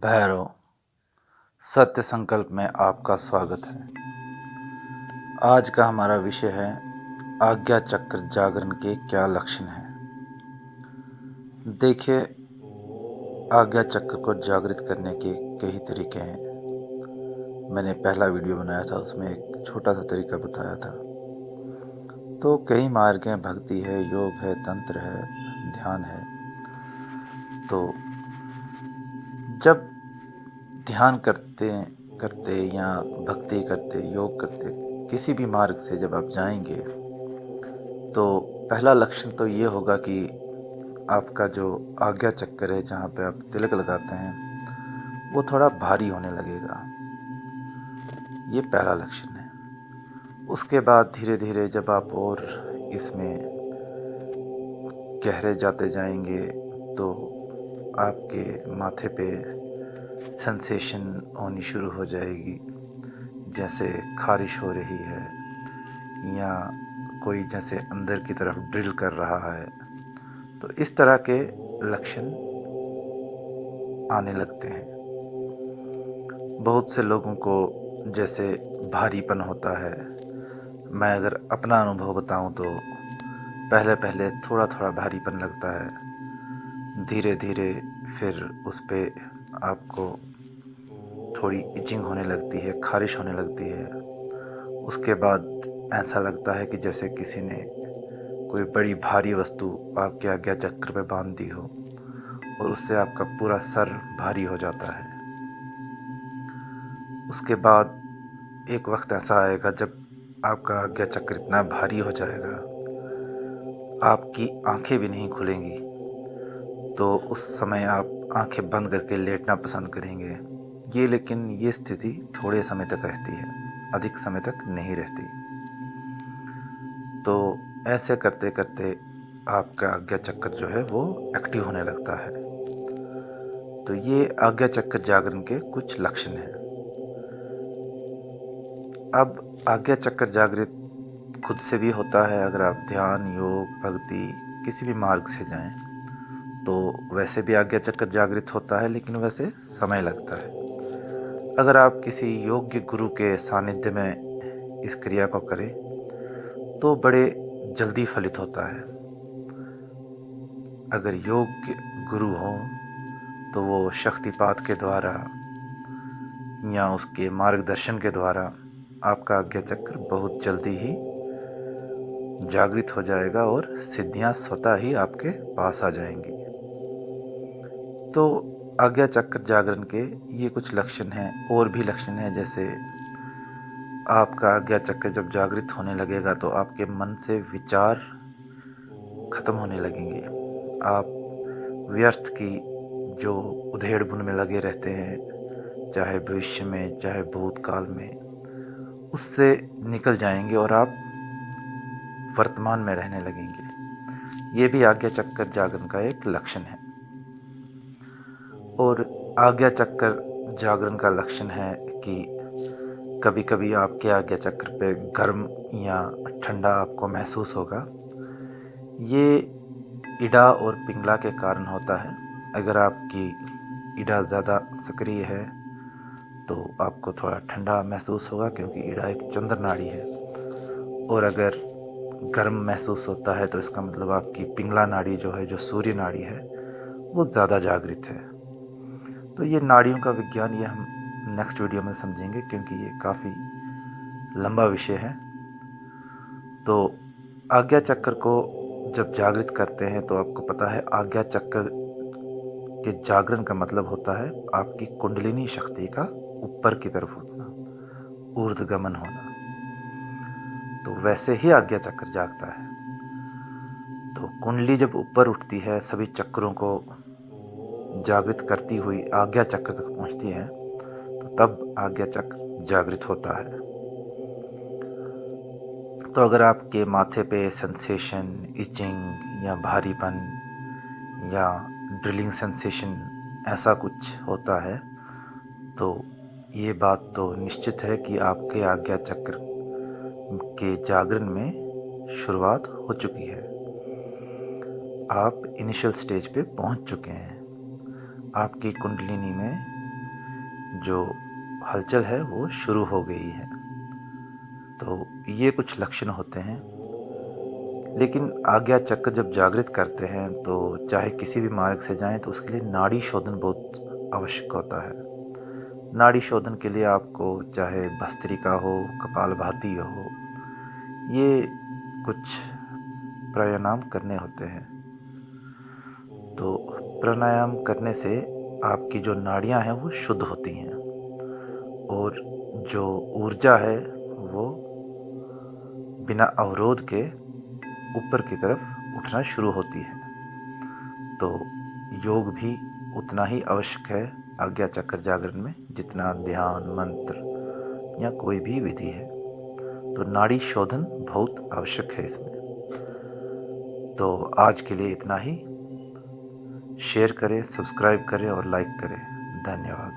भैरव सत्य संकल्प में आपका स्वागत है। आज का हमारा विषय है आज्ञा चक्र जागरण के क्या लक्षण हैं। देखिए, आज्ञा चक्र को जागृत करने के कई तरीके हैं। मैंने पहला वीडियो बनाया था, उसमें एक छोटा सा तरीका बताया था। तो कई मार्ग हैं, भक्ति है, योग है, तंत्र है, ध्यान है। तो जब ध्यान करते करते या भक्ति करते, योग करते, किसी भी मार्ग से जब आप जाएंगे तो पहला लक्षण तो ये होगा कि आपका जो आज्ञा चक्र है, जहाँ पे आप तिलक लगाते हैं, वो थोड़ा भारी होने लगेगा। ये पहला लक्षण है। उसके बाद धीरे धीरे जब आप और इसमें गहरे जाते जाएंगे तो आपके माथे पे सेंसेशन होनी शुरू हो जाएगी, जैसे खारिश हो रही है या कोई जैसे अंदर की तरफ ड्रिल कर रहा है। तो इस तरह के लक्षण आने लगते हैं। बहुत से लोगों को जैसे भारीपन होता है। मैं अगर अपना अनुभव बताऊं तो पहले पहले थोड़ा थोड़ा भारीपन लगता है, धीरे धीरे फिर उस पे आपको थोड़ी इचिंग होने लगती है, खारिश होने लगती है। उसके बाद ऐसा लगता है कि जैसे किसी ने कोई बड़ी भारी वस्तु आपके आज्ञा चक्र पे बांध दी हो और उससे आपका पूरा सर भारी हो जाता है। उसके बाद एक वक्त ऐसा आएगा जब आपका आज्ञा चक्र इतना भारी हो जाएगा, आपकी आंखें भी नहीं खुलेंगी। तो उस समय आप आंखें बंद करके लेटना पसंद करेंगे। लेकिन ये स्थिति थोड़े समय तक रहती है, अधिक समय तक नहीं रहती। तो ऐसे करते करते आपका आज्ञा चक्र जो है वो एक्टिव होने लगता है। तो ये आज्ञा चक्र जागरण के कुछ लक्षण हैं। अब आज्ञा चक्र जागृत खुद से भी होता है। अगर आप ध्यान, योग, भक्ति किसी भी मार्ग से जाएं तो वैसे भी आज्ञा चक्र जागृत होता है, लेकिन वैसे समय लगता है। अगर आप किसी योग्य गुरु के सानिध्य में इस क्रिया को करें तो बड़े जल्दी फलित होता है। अगर योग्य गुरु हो तो वो शक्तिपात के द्वारा या उसके मार्गदर्शन के द्वारा आपका आज्ञा चक्र बहुत जल्दी ही जागृत हो जाएगा और सिद्धियां स्वतः ही आपके पास आ जाएंगी। तो आज्ञा चक्र जागरण के ये कुछ लक्षण हैं। और भी लक्षण हैं, जैसे आपका आज्ञा चक्र जब जागृत होने लगेगा तो आपके मन से विचार खत्म होने लगेंगे। आप व्यर्थ की जो उधेड़-बुन में लगे रहते हैं, चाहे भविष्य में, चाहे भूतकाल में, उससे निकल जाएंगे और आप वर्तमान में रहने लगेंगे। ये भी आज्ञा चक्र जागरण का एक लक्षण है। और आज्ञा चक्र जागरण का लक्षण है कि कभी कभी आपके आज्ञा चक्र पे गर्म या ठंडा आपको महसूस होगा। ये इड़ा और पिंगला के कारण होता है। अगर आपकी इड़ा ज़्यादा सक्रिय है तो आपको थोड़ा ठंडा महसूस होगा, क्योंकि इड़ा एक चंद्र नाड़ी है। और अगर गर्म महसूस होता है तो इसका मतलब आपकी पिंगला नाड़ी जो है, जो सूर्य नाड़ी है, वो ज़्यादा जागृत है। तो ये नाड़ियों का विज्ञान ये हम नेक्स्ट वीडियो में समझेंगे, क्योंकि ये काफ़ी लंबा विषय है। तो आज्ञा चक्र को जब जागृत करते हैं तो आपको पता है, आज्ञा चक्र के जागरण का मतलब होता है आपकी कुंडलिनी शक्ति का ऊपर की तरफ उठना, ऊर्ध्वगमन होना। तो वैसे ही आज्ञा चक्र जागता है। तो कुंडली जब ऊपर उठती है, सभी चक्रों को जागृत करती हुई आज्ञा चक्र तक पहुंचती है, तो तब आज्ञा चक्र जागृत होता है। तो अगर आपके माथे पे सेंसेशन, इचिंग या भारीपन या ड्रिलिंग सेंसेशन ऐसा कुछ होता है, तो ये बात तो निश्चित है कि आपके आज्ञा चक्र के जागरण में शुरुआत हो चुकी है। आप इनिशियल स्टेज पे पहुंच चुके हैं। आपकी कुंडलिनी में जो हलचल है वो शुरू हो गई है। तो ये कुछ लक्षण होते हैं। लेकिन आज्ञा चक्र जब जागृत करते हैं तो चाहे किसी भी मार्ग से जाएं तो उसके लिए नाड़ी शोधन बहुत आवश्यक होता है। नाड़ी शोधन के लिए आपको चाहे भस्त्रिका हो, कपालभाति हो, ये कुछ प्राणायाम करने होते हैं। तो प्राणायाम करने से आपकी जो नाड़ियां हैं वो शुद्ध होती हैं और जो ऊर्जा है वो बिना अवरोध के ऊपर की तरफ उठना शुरू होती है। तो योग भी उतना ही आवश्यक है आज्ञा चक्र जागरण में जितना ध्यान, मंत्र या कोई भी विधि है। तो नाड़ी शोधन बहुत आवश्यक है इसमें। तो आज के लिए इतना ही। शेयर करें, सब्सक्राइब करें और लाइक करें। धन्यवाद।